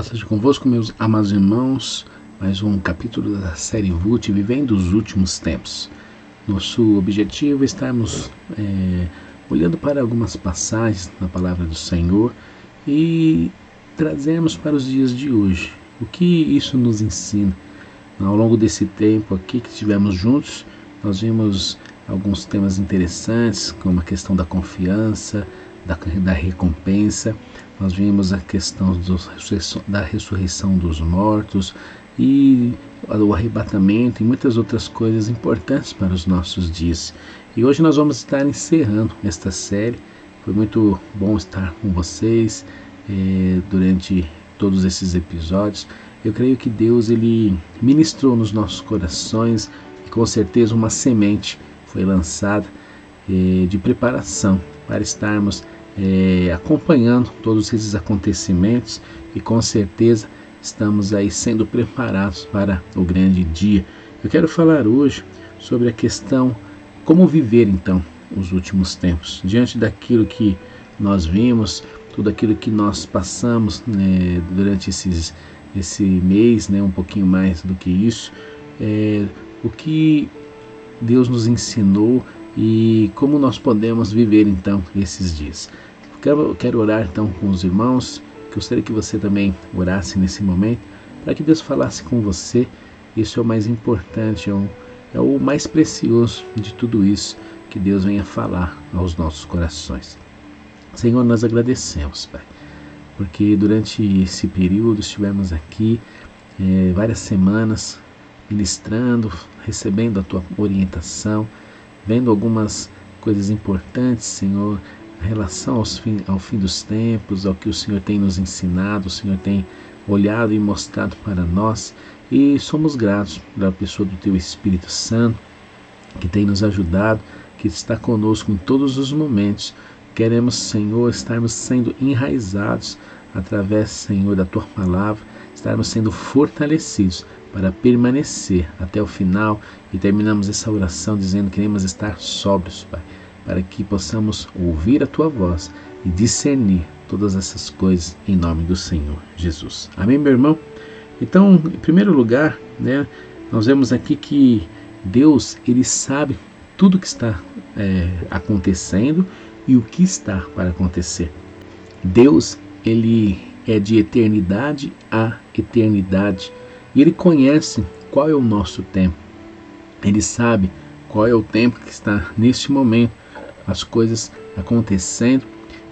paz seja convosco, meus amados irmãos. Mais um capítulo da série VUT, Vivendo os Últimos Tempos. Nosso objetivo é estarmos olhando para algumas passagens na Palavra do Senhor e trazermos para os dias de hoje o que isso nos ensina. Ao longo desse tempo aqui que estivemos juntos, nós vimos alguns temas interessantes, como a questão da confiança, da recompensa. Nós vimos a questão da ressurreição dos mortos e o arrebatamento e muitas outras coisas importantes para os nossos dias. E hoje nós vamos estar encerrando esta série. Foi muito bom estar com vocês durante todos esses episódios. Eu creio que Deus ele ministrou nos nossos corações e com certeza uma semente foi lançada de preparação para estarmos acompanhando todos esses acontecimentos e com certeza estamos aí sendo preparados para o grande dia. Eu quero falar hoje sobre a questão como viver então os últimos tempos, diante daquilo que nós vimos, tudo aquilo que nós passamos durante esse mês, um pouquinho mais do que isso, o que Deus nos ensinou e como nós podemos viver então esses dias. Quero orar então com os irmãos, que eu gostaria que você também orasse nesse momento, para que Deus falasse com você. Isso é o mais importante, é o mais precioso de tudo isso, que Deus venha falar aos nossos corações. Senhor, nós agradecemos, Pai, porque durante esse período estivemos aqui várias semanas ministrando, recebendo a Tua orientação, vendo algumas coisas importantes, Senhor, em relação ao fim dos tempos, ao que o Senhor tem nos ensinado, o Senhor tem olhado e mostrado para nós, e somos gratos pela pessoa do Teu Espírito Santo, que tem nos ajudado, que está conosco em todos os momentos. Queremos, Senhor, estarmos sendo enraizados através, Senhor, da Tua Palavra, estarmos sendo fortalecidos para permanecer até o final, e terminamos essa oração dizendo que queremos estar sóbrios, Pai, para que possamos ouvir a Tua voz e discernir todas essas coisas em nome do Senhor Jesus. Amém, meu irmão? Então, em primeiro lugar, nós vemos aqui que Deus, Ele sabe tudo o que está acontecendo e o que está para acontecer. Deus, Ele é de eternidade a eternidade e Ele conhece qual é o nosso tempo. Ele sabe qual é o tempo que está neste momento, as coisas acontecendo,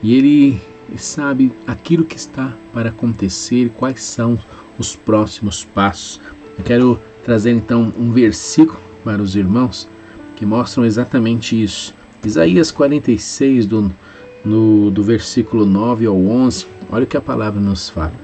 e Ele sabe aquilo que está para acontecer e quais são os próximos passos. Eu quero trazer então um versículo para os irmãos que mostram exatamente isso. Isaías 46, do versículo 9 ao 11, olha o que a palavra nos fala.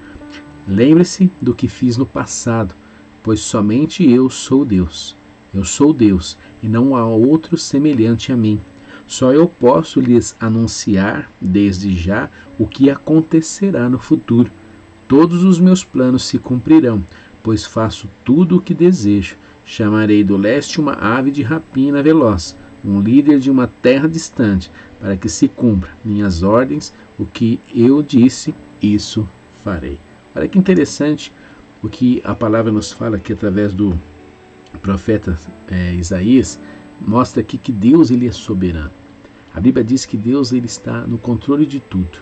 Lembre-se do que fiz no passado, pois somente eu sou Deus. Eu sou Deus, e não há outro semelhante a mim. Só eu posso lhes anunciar, desde já, o que acontecerá no futuro. Todos os meus planos se cumprirão, pois faço tudo o que desejo. Chamarei do leste uma ave de rapina veloz, um líder de uma terra distante, para que se cumpra minhas ordens, o que eu disse, isso farei. Olha que interessante o que a palavra nos fala aqui através do profeta Isaías. Mostra aqui que Deus ele é soberano. A Bíblia diz que Deus ele está no controle de tudo.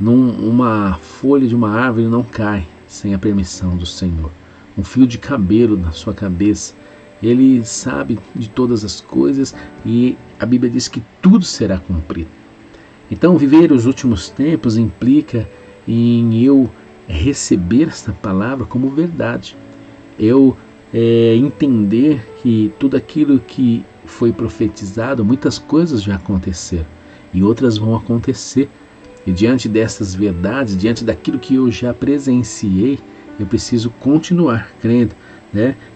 Uma folha de uma árvore não cai sem a permissão do Senhor. Um fio de cabelo na sua cabeça, Ele sabe de todas as coisas e a Bíblia diz que tudo será cumprido. Então, viver os últimos tempos implica em eu receber esta palavra como verdade. Eu entender que tudo aquilo que foi profetizado, muitas coisas já aconteceram e outras vão acontecer. E diante dessas verdades, diante daquilo que eu já presenciei, eu preciso continuar crendo,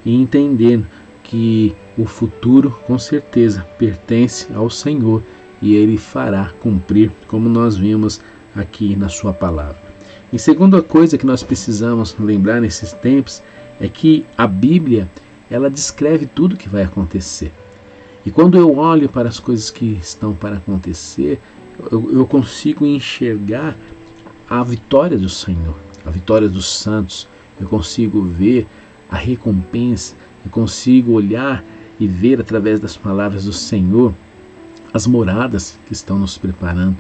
e entendendo que o futuro com certeza pertence ao Senhor e Ele fará cumprir, como nós vimos aqui na sua palavra. E segunda coisa que nós precisamos lembrar nesses tempos é que a Bíblia, ela descreve tudo o que vai acontecer. E quando eu olho para as coisas que estão para acontecer, eu consigo enxergar a vitória do Senhor. a vitória dos santos, eu consigo ver a recompensa, eu consigo olhar e ver através das palavras do Senhor as moradas que estão nos preparando.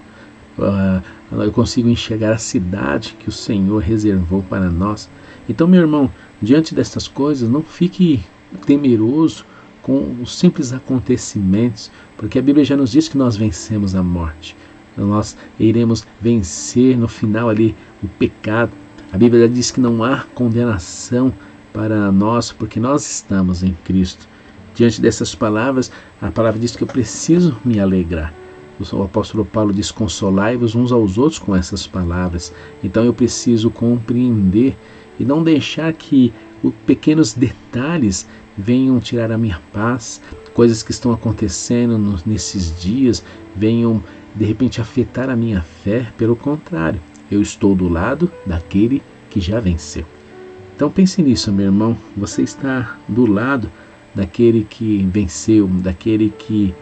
Eu consigo enxergar a cidade que o Senhor reservou para nós. Então, meu irmão, diante destas coisas, não fique temeroso com os simples acontecimentos, porque a Bíblia já nos diz que nós vencemos a morte. Nós iremos vencer no final ali o pecado. A Bíblia já diz que não há condenação para nós, porque nós estamos em Cristo. Diante dessas palavras, a palavra diz que eu preciso me alegrar. O apóstolo Paulo diz: consolai-vos uns aos outros com essas palavras. Então eu preciso compreender e não deixar que os pequenos detalhes venham tirar a minha paz, coisas que estão acontecendo nesses dias venham de repente afetar a minha fé. Pelo contrário, eu estou do lado daquele que já venceu. Então pense nisso, meu irmão, você está do lado daquele que venceu, daquele que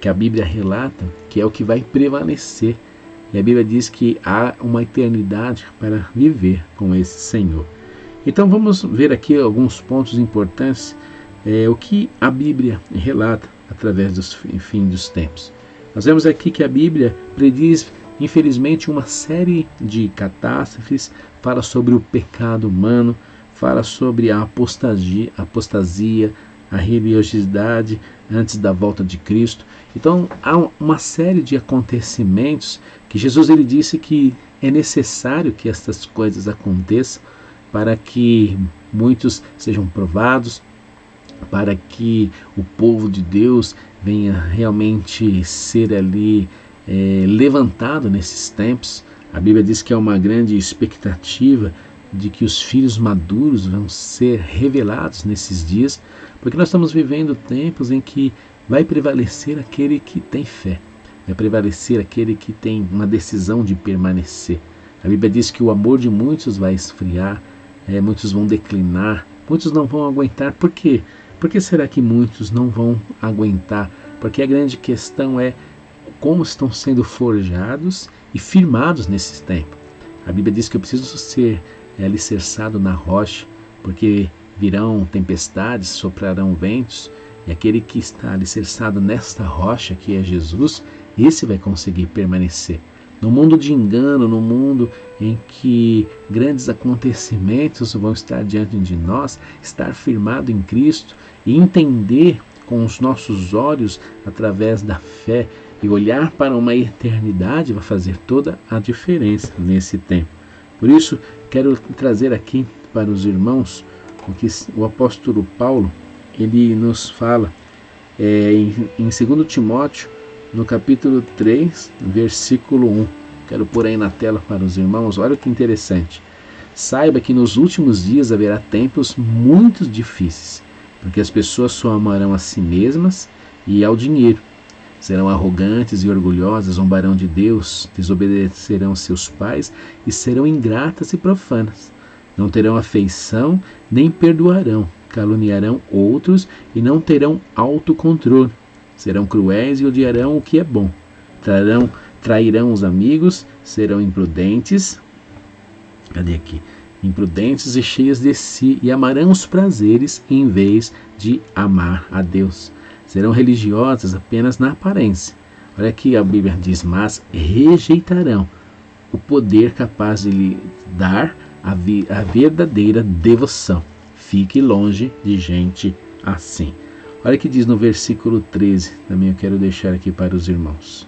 a Bíblia relata que é o que vai prevalecer. E a Bíblia diz que há uma eternidade para viver com esse Senhor. Então vamos ver aqui alguns pontos importantes, o que a Bíblia relata através dos fim dos tempos. Nós vemos aqui que a Bíblia prediz, infelizmente, uma série de catástrofes, fala sobre o pecado humano, fala sobre a apostasia, a religiosidade antes da volta de Cristo. Então há uma série de acontecimentos que Jesus ele disse que é necessário que estas coisas aconteçam para que muitos sejam provados, para que o povo de Deus venha realmente ser ali levantado nesses tempos. A Bíblia diz que há uma grande expectativa de que os filhos maduros vão ser revelados nesses dias, porque nós estamos vivendo tempos em que vai prevalecer aquele que tem fé, vai prevalecer aquele que tem uma decisão de permanecer. A Bíblia diz que o amor de muitos vai esfriar, muitos vão declinar, muitos não vão aguentar. Por quê? Por que será que muitos não vão aguentar? Porque a grande questão é como estão sendo forjados e firmados nesse tempo. A Bíblia diz que eu preciso ser alicerçado na rocha, porque virão tempestades, soprarão ventos, e aquele que está alicerçado nesta rocha, que é Jesus, esse vai conseguir permanecer. No mundo de engano, no mundo em que grandes acontecimentos vão estar diante de nós, estar firmado em Cristo e entender com os nossos olhos, através da fé, e olhar para uma eternidade vai fazer toda a diferença nesse tempo. Por isso, quero trazer aqui para os irmãos o que o apóstolo Paulo ele nos fala em 2 Timóteo, no capítulo 3, versículo 1. Quero pôr aí na tela para os irmãos. Olha que interessante. Saiba que nos últimos dias haverá tempos muito difíceis, porque as pessoas só amarão a si mesmas e ao dinheiro. Serão arrogantes e orgulhosas, zombarão de Deus, desobedecerão seus pais e serão ingratas e profanas. Não terão afeição, nem perdoarão, caluniarão outros e não terão autocontrole. Serão cruéis e odiarão o que é bom. Trairão os amigos, serão imprudentes. Imprudentes e cheias de si, e amarão os prazeres em vez de amar a Deus. Serão religiosas apenas na aparência. Olha aqui a Bíblia diz: mas rejeitarão o poder capaz de lhe dar a verdadeira devoção. Fique longe de gente assim. Olha o que diz no versículo 13, também eu quero deixar aqui para os irmãos.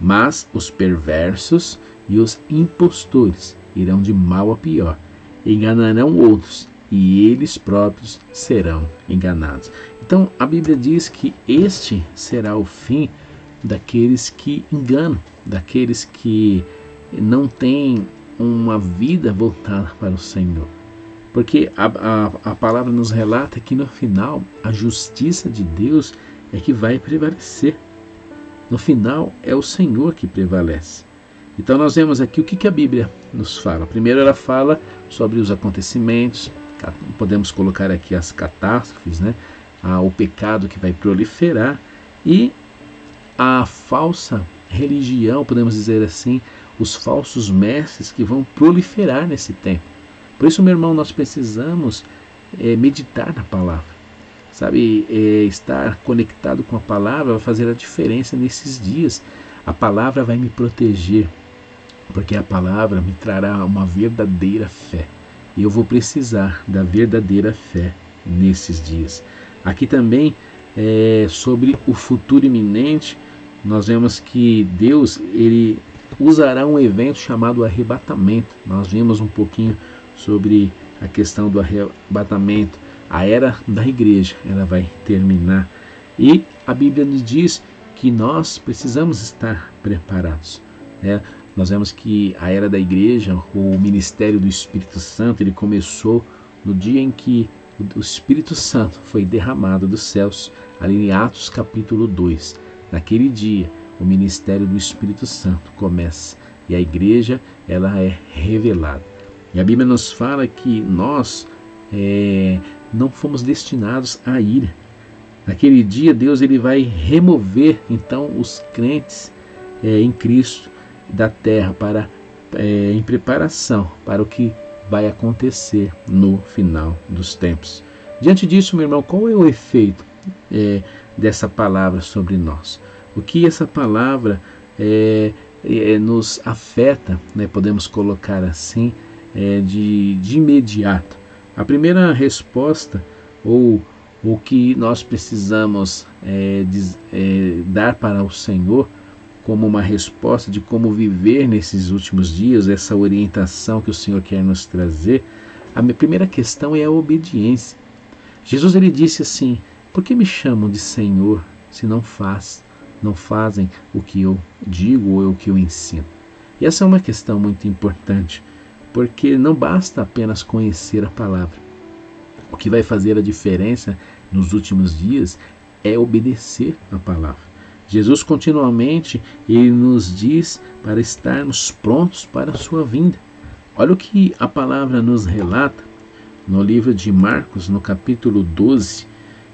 Mas os perversos e os impostores irão de mal a pior, enganarão outros, e eles próprios serão enganados. Então a Bíblia diz que este será o fim daqueles que enganam, daqueles que não têm uma vida voltada para o Senhor. Porque a palavra nos relata que no final a justiça de Deus é que vai prevalecer. No final é o Senhor que prevalece. Então nós vemos aqui o que a Bíblia nos fala. Primeiro ela fala sobre os acontecimentos, podemos colocar aqui as catástrofes, o pecado que vai proliferar e a falsa religião, podemos dizer assim, os falsos mestres que vão proliferar nesse tempo. Por isso, meu irmão, nós precisamos meditar na palavra. Sabe, estar conectado com a palavra vai fazer a diferença nesses dias. A palavra vai me proteger, porque a palavra me trará uma verdadeira fé. E eu vou precisar da verdadeira fé nesses dias. Aqui também, sobre o futuro iminente, nós vemos que Deus ele usará um evento chamado arrebatamento. Nós vimos um pouquinho sobre a questão do arrebatamento. A era da igreja, ela vai terminar. E a Bíblia nos diz que nós precisamos estar preparados. Nós vemos que a era da igreja, o ministério do Espírito Santo, ele começou no dia em que o Espírito Santo foi derramado dos céus, ali em Atos capítulo 2. Naquele dia, o ministério do Espírito Santo começa e a igreja ela é revelada. E a Bíblia nos fala que nós não fomos destinados à ira. Naquele dia, Deus ele vai remover então os crentes em Cristo da terra em preparação para o que vai acontecer no final dos tempos. Diante disso, meu irmão, qual é o efeito dessa palavra sobre nós? O que essa palavra nos afeta, podemos colocar assim, de imediato? A primeira resposta, ou o que nós precisamos dar para o Senhor, como uma resposta de como viver nesses últimos dias, essa orientação que o Senhor quer nos trazer, a minha primeira questão é a obediência. Jesus ele disse assim: por que me chamam de Senhor se não fazem o que eu digo ou o que eu ensino? E essa é uma questão muito importante, porque não basta apenas conhecer a palavra. O que vai fazer a diferença nos últimos dias é obedecer a palavra. Jesus continuamente ele nos diz para estarmos prontos para a sua vinda. Olha o que a palavra nos relata no livro de Marcos, no capítulo 12,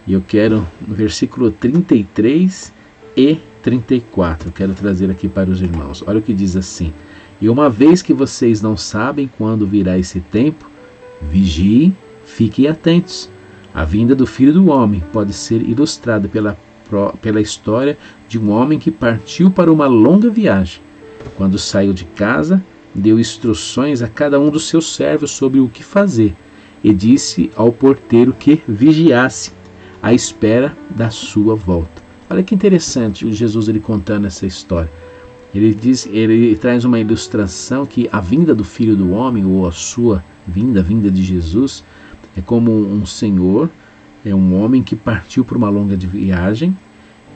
e eu quero no versículo 33 e 34, eu quero trazer aqui para os irmãos. Olha o que diz assim: e uma vez que vocês não sabem quando virá esse tempo, vigiem, fiquem atentos. A vinda do Filho do Homem pode ser ilustrada pela história de um homem que partiu para uma longa viagem. Quando saiu de casa, deu instruções a cada um dos seus servos sobre o que fazer e disse ao porteiro que vigiasse à espera da sua volta. Olha que interessante Jesus ele contando essa história. Ele traz uma ilustração que a vinda do Filho do Homem, ou a sua vinda, a vinda de Jesus, é como um senhor, é um homem que partiu por uma longa viagem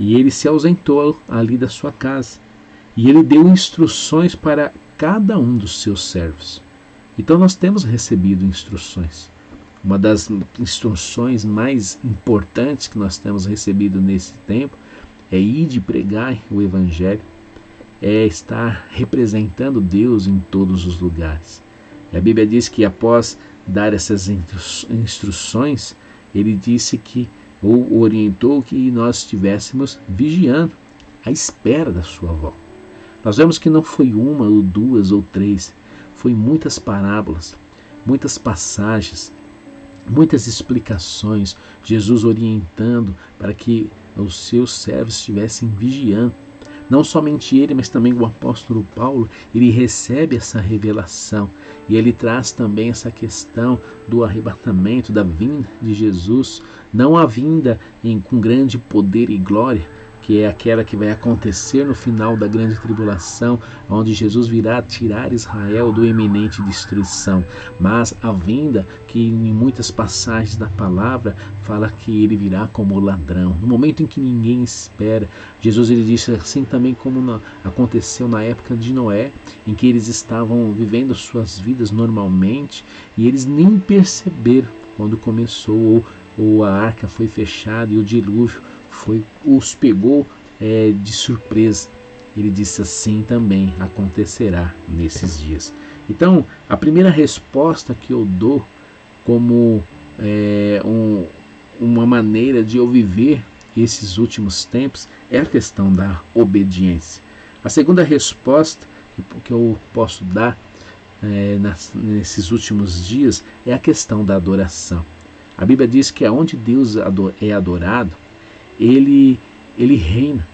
e ele se ausentou ali da sua casa. E ele deu instruções para cada um dos seus servos. Então nós temos recebido instruções. Uma das instruções mais importantes que nós temos recebido nesse tempo é ir de pregar o Evangelho, é estar representando Deus em todos os lugares. A Bíblia diz que após dar essas instruções, ele disse que, ou orientou que nós estivéssemos vigiando, à espera da sua volta. Nós vemos que não foi uma ou duas ou três, foi muitas parábolas, muitas passagens, muitas explicações, Jesus orientando para que os seus servos estivessem vigiando. Não somente ele, mas também o apóstolo Paulo, ele recebe essa revelação e ele traz também essa questão do arrebatamento, da vinda de Jesus, não a vinda com grande poder e glória, que é aquela que vai acontecer no final da grande tribulação, onde Jesus virá tirar Israel do iminente destruição, mas a vinda que em muitas passagens da palavra fala que ele virá como ladrão, no momento em que ninguém espera. Jesus ele disse assim também como aconteceu na época de Noé, em que eles estavam vivendo suas vidas normalmente e eles nem perceberam quando começou ou a arca foi fechada e o dilúvio os pegou de surpresa. Ele disse assim também acontecerá nesses dias. Então, a primeira resposta que eu dou como uma maneira de eu viver esses últimos tempos é a questão da obediência. A segunda resposta que eu posso dar nesses últimos dias é a questão da adoração. A Bíblia diz que aonde Deus é adorado, Ele reina.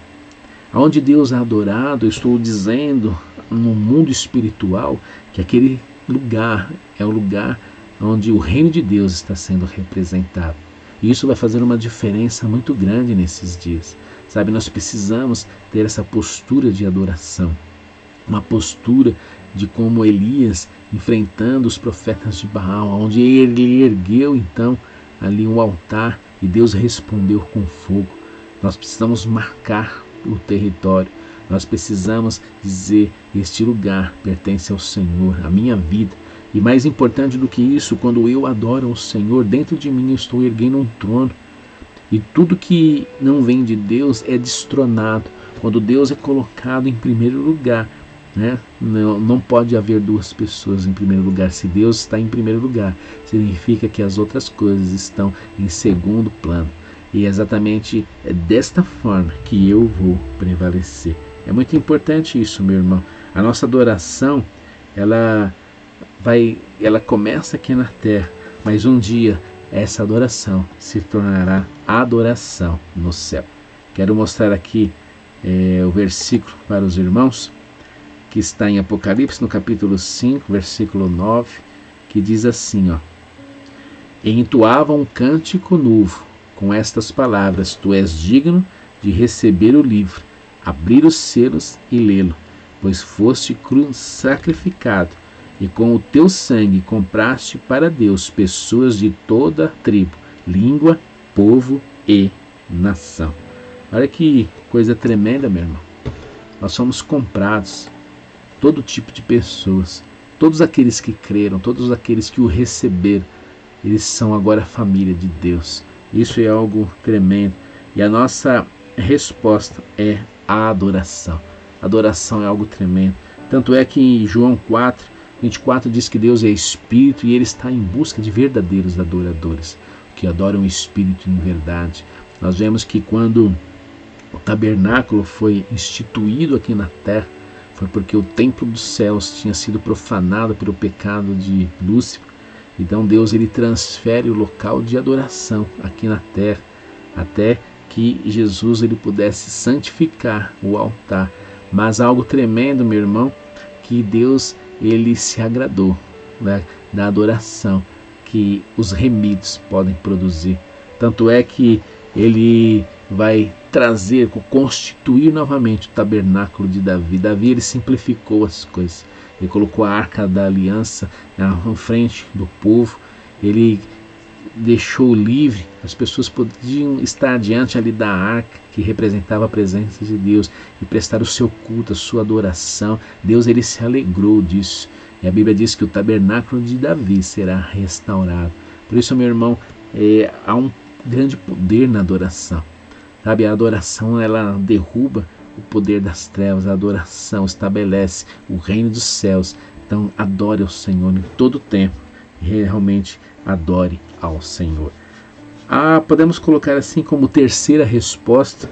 Aonde Deus é adorado, eu estou dizendo, no mundo espiritual, que aquele lugar é o lugar onde o reino de Deus está sendo representado. E isso vai fazer uma diferença muito grande nesses dias. Sabe, nós precisamos ter essa postura de adoração. Uma postura de como Elias enfrentando os profetas de Baal, onde ele ergueu então ali um altar e Deus respondeu com fogo. Nós precisamos marcar o território. Nós precisamos dizer: este lugar pertence ao Senhor, a minha vida. E mais importante do que isso, quando eu adoro ao Senhor, dentro de mim eu estou erguendo um trono. E tudo que não vem de Deus é destronado. Quando Deus é colocado em primeiro lugar, né? Não pode haver duas pessoas em primeiro lugar. Se Deus está em primeiro lugar, significa que as outras coisas estão em segundo plano. E é exatamente desta forma que eu vou prevalecer. É muito importante isso, meu irmão. A nossa adoração, ela começa aqui na terra, mas um dia essa adoração se tornará adoração no céu. Quero mostrar aqui o versículo para os irmãos, que está em Apocalipse, no capítulo 5, versículo 9, que diz assim, ó: E entoava um cântico novo, com estas palavras: Tu és digno de receber o livro, abrir os selos e lê-lo, pois foste sacrificado, e com o teu sangue compraste para Deus pessoas de toda tribo, língua, povo e nação. Olha que coisa tremenda, meu irmão. Nós somos comprados, todo tipo de pessoas, todos aqueles que creram, todos aqueles que o receberam, eles são agora a família de Deus. Isso é algo tremendo. E a nossa resposta é a adoração. Adoração é algo tremendo. Tanto é que em João 4:24 diz que Deus é Espírito e Ele está em busca de verdadeiros adoradores, que adoram o Espírito em verdade. Nós vemos que quando o tabernáculo foi instituído aqui na terra, foi porque o templo dos céus tinha sido profanado pelo pecado de Lúcifer. Então Deus ele transfere o local de adoração aqui na terra, até que Jesus ele pudesse santificar o altar. Mas algo tremendo, meu irmão, que Deus ele se agradou, né, da adoração que os remidos podem produzir. Tanto é que ele vai trazer, constituir novamente o tabernáculo de Davi. Davi ele simplificou as coisas. Ele colocou a arca da aliança na frente do povo. Ele deixou livre, as pessoas podiam estar diante ali da arca, que representava a presença de Deus, e prestar o seu culto, a sua adoração. Deus ele se alegrou disso. E a Bíblia diz que o tabernáculo de Davi será restaurado. Por isso, meu irmão, há um grande poder na adoração. Sabe, a adoração ela derruba o poder das trevas. A adoração estabelece o reino dos céus. Então adore ao Senhor em todo o tempo. Realmente adore ao Senhor. Podemos colocar assim como terceira resposta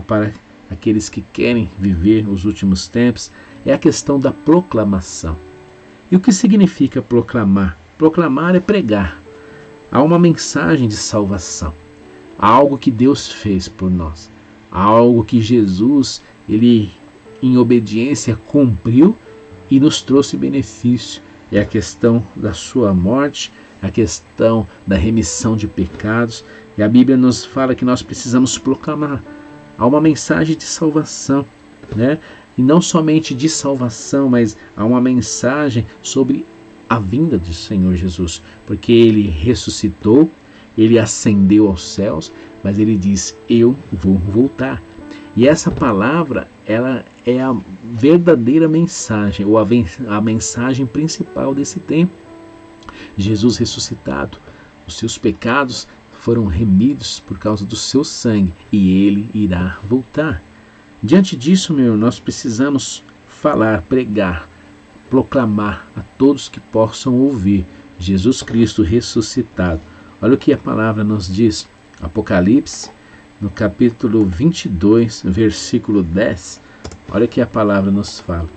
para aqueles que querem viver os últimos tempos, é a questão da proclamação. E o que significa proclamar? Proclamar é pregar. Há uma mensagem de salvação. Há algo que Deus fez por nós. Há algo que Jesus, ele em obediência cumpriu e nos trouxe benefício. É a questão da sua morte, a questão da remissão de pecados. E a Bíblia nos fala que nós precisamos proclamar. Há uma mensagem de salvação, né? E não somente de salvação, mas há uma mensagem sobre a vinda do Senhor Jesus. Porque Ele ressuscitou, Ele ascendeu aos céus, mas Ele diz: eu vou voltar. E essa palavra, ela é a verdadeira mensagem, ou a mensagem principal desse tempo. Jesus ressuscitado, os seus pecados foram remidos por causa do seu sangue, e Ele irá voltar. Diante disso, nós precisamos falar, pregar, proclamar a todos que possam ouvir Jesus Cristo ressuscitado. Olha o que a palavra nos diz, Apocalipse, no capítulo 22, versículo 10, olha o que a palavra nos fala.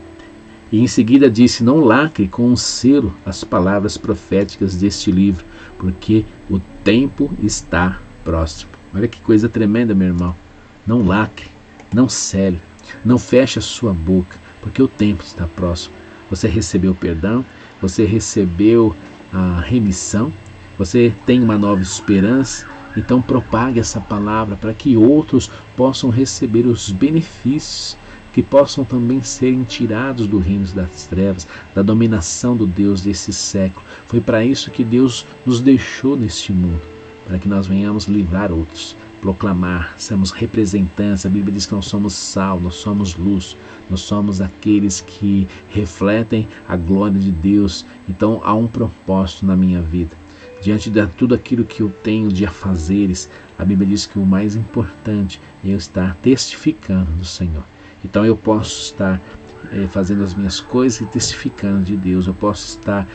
E em seguida disse: não lacre com um selo as palavras proféticas deste livro, porque o tempo está próximo. Olha que coisa tremenda, meu irmão. Não lacre, não cele, não feche a sua boca, porque o tempo está próximo. Você recebeu perdão, você recebeu a remissão, você tem uma nova esperança. Então propague essa palavra para que outros possam receber os benefícios, que possam também serem tirados do reino das trevas, da dominação do Deus desse século. Foi para isso que Deus nos deixou neste mundo, para que nós venhamos livrar outros, proclamar, sermos representantes. A Bíblia diz que nós somos sal, nós somos luz, nós somos aqueles que refletem a glória de Deus. Então há um propósito na minha vida. Diante de tudo aquilo que eu tenho de afazeres, a Bíblia diz que o mais importante é eu estar testificando do Senhor. Então eu posso estar fazendo as minhas coisas e testificando de Deus. Eu posso estar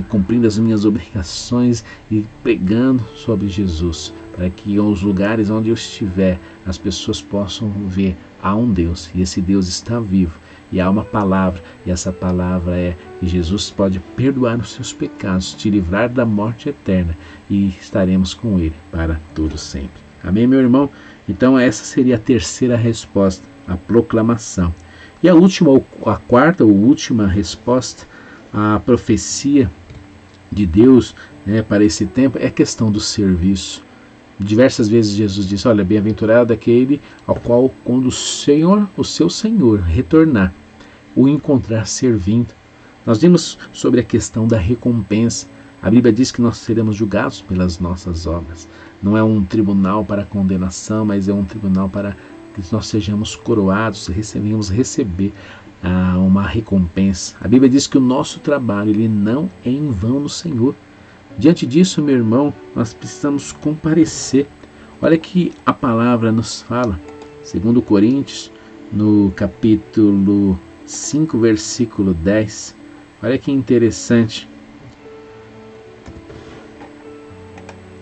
cumprindo as minhas obrigações e pregando sobre Jesus, para que os lugares onde eu estiver, as pessoas possam ver: há um Deus, e esse Deus está vivo. E há uma palavra, e essa palavra é que Jesus pode perdoar os seus pecados, te livrar da morte eterna, e estaremos com Ele para todo sempre. Amém, meu irmão? Então essa seria a terceira resposta, a proclamação. E a quarta ou última resposta, a profecia de Deus para esse tempo, é a questão do serviço. Diversas vezes Jesus disse: olha, bem-aventurado aquele ao qual, quando o seu Senhor retornar, o encontrar servindo. Nós vimos sobre a questão da recompensa. A Bíblia diz que nós seremos julgados pelas nossas obras. Não é um tribunal para condenação, mas é um tribunal para que nós sejamos coroados, recebemos receber uma recompensa. A Bíblia diz que o nosso trabalho ele não é em vão no Senhor. Diante disso, meu irmão, nós precisamos comparecer. Olha que a palavra nos fala, 2 Coríntios, no capítulo 5, versículo 10. Olha que interessante.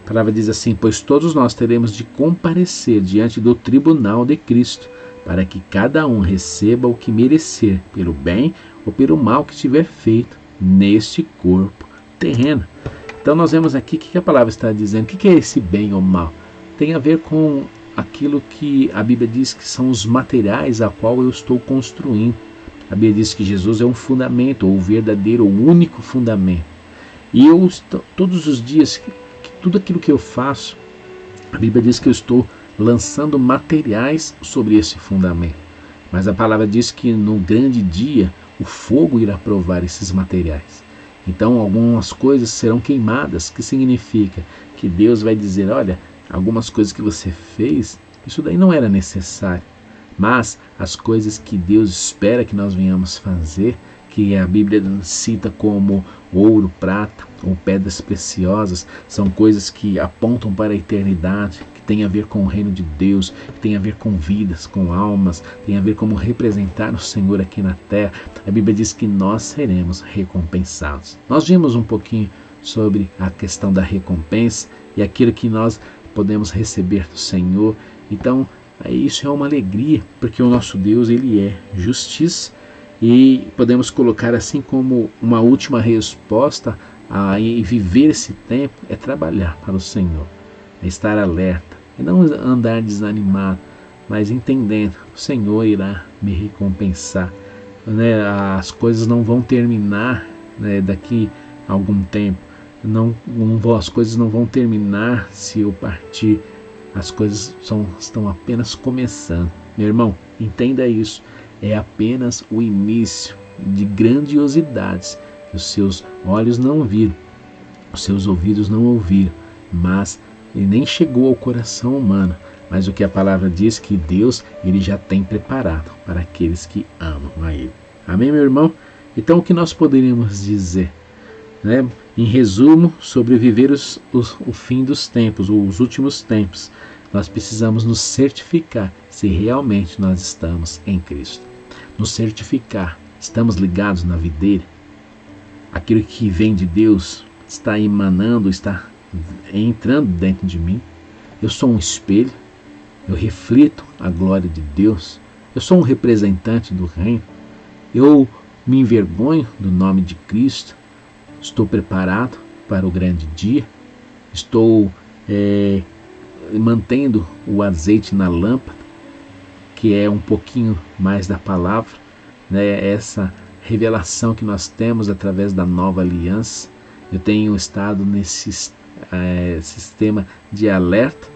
A palavra diz assim: pois todos nós teremos de comparecer diante do tribunal de Cristo, para que cada um receba o que merecer, pelo bem ou pelo mal que tiver feito neste corpo terreno. Então nós vemos aqui o que a palavra está dizendo. O que é esse bem ou mal? Tem a ver com aquilo que a Bíblia diz que são os materiais a qual eu estou construindo. A Bíblia diz que Jesus é um fundamento, ou o verdadeiro, o único fundamento. E eu todos os dias, tudo aquilo que eu faço, a Bíblia diz que eu estou lançando materiais sobre esse fundamento. Mas a palavra diz que no grande dia o fogo irá provar esses materiais. Então algumas coisas serão queimadas, que significa que Deus vai dizer: olha, algumas coisas que você fez, isso daí não era necessário. Mas as coisas que Deus espera que nós venhamos fazer, que a Bíblia cita como ouro, prata ou pedras preciosas, são coisas que apontam para a eternidade, que tem a ver com o reino de Deus, que tem a ver com vidas, com almas, tem a ver como representar o Senhor aqui na terra. A Bíblia diz que nós seremos recompensados. Nós vimos um pouquinho sobre a questão da recompensa e aquilo que nós podemos receber do Senhor. Então, isso é uma alegria, porque o nosso Deus, ele é justiça. E podemos colocar assim como uma última resposta a viver esse tempo é trabalhar para o Senhor, é estar alerta, e não andar desanimado, mas entendendo: o Senhor irá me recompensar. As coisas não vão terminar daqui a algum tempo, as coisas não vão terminar se eu partir, as coisas estão apenas começando. Meu irmão, entenda isso. É apenas o início de grandiosidades que os seus olhos não viram, os seus ouvidos não ouviram, mas ele nem chegou ao coração humano. Mas o que a palavra diz que Deus ele já tem preparado para aqueles que amam a Ele. Amém, meu irmão? Então o que nós poderíamos dizer? Em resumo, sobre viver o fim dos tempos, ou os últimos tempos, nós precisamos nos certificar se realmente nós estamos em Cristo. Nos certificar, estamos ligados na videira? Aquilo que vem de Deus está emanando, está entrando dentro de mim? Eu sou um espelho? Eu reflito a glória de Deus? Eu sou um representante do reino? Eu me envergonho do nome de Cristo, estou preparado para o grande dia, estou mantendo o azeite na lâmpada, que é um pouquinho mais da palavra, né? Essa revelação que nós temos através da nova aliança. Eu tenho estado nesse sistema de alerta,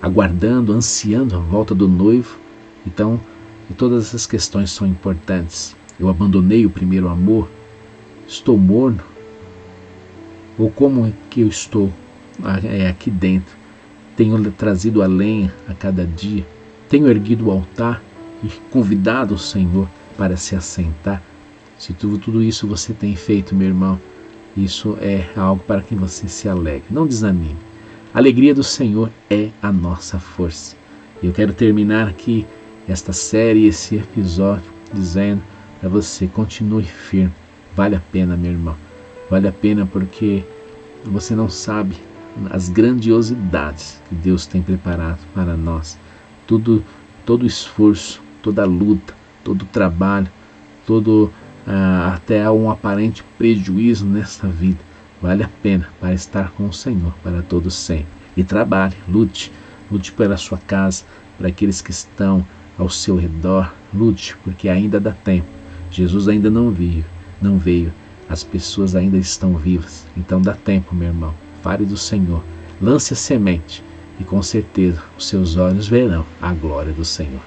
aguardando, ansiando a volta do noivo. Então, todas essas questões são importantes. Eu abandonei o primeiro amor? Estou morno? Ou como é que eu estou aqui dentro? Tenho trazido a lenha a cada dia? Tenho erguido o altar e convidado o Senhor para se assentar? Se tudo isso você tem feito, meu irmão, isso é algo para que você se alegre. Não desanime. A alegria do Senhor é a nossa força. Eu quero terminar aqui esta série, esse episódio, dizendo para você: continue firme. Vale a pena, meu irmão. Vale a pena porque você não sabe as grandiosidades que Deus tem preparado para nós. Todo esforço, toda luta, todo trabalho, até um aparente prejuízo nesta vida, vale a pena para estar com o Senhor para todos sempre. E trabalhe, lute pela sua casa, para aqueles que estão ao seu redor, lute, porque ainda dá tempo. Jesus ainda não veio, as pessoas ainda estão vivas, então dá tempo, meu irmão. Fale do Senhor, lance a semente e com certeza os seus olhos verão a glória do Senhor.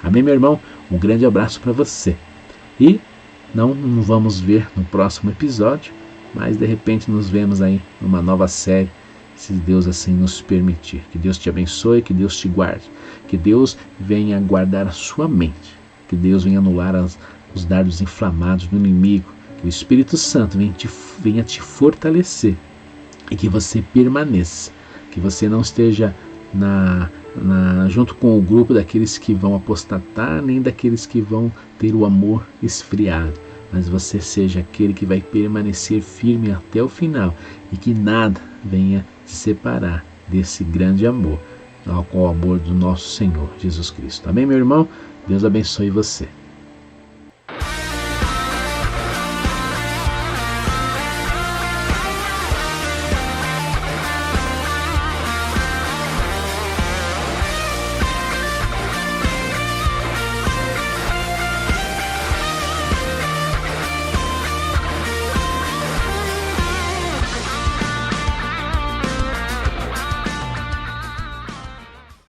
Amém, meu irmão? Um grande abraço para você. E não vamos ver no próximo episódio, mas de repente nos vemos aí numa nova série, se Deus assim nos permitir. Que Deus te abençoe, que Deus te guarde, que Deus venha guardar a sua mente, que Deus venha anular os dardos inflamados do inimigo, que o Espírito Santo venha te fortalecer e que você permaneça, que você não esteja junto com o grupo daqueles que vão apostatar, nem daqueles que vão ter o amor esfriado, mas você seja aquele que vai permanecer firme até o final e que nada venha te separar desse grande amor, o amor do nosso Senhor Jesus Cristo. Amém, meu irmão? Deus abençoe você.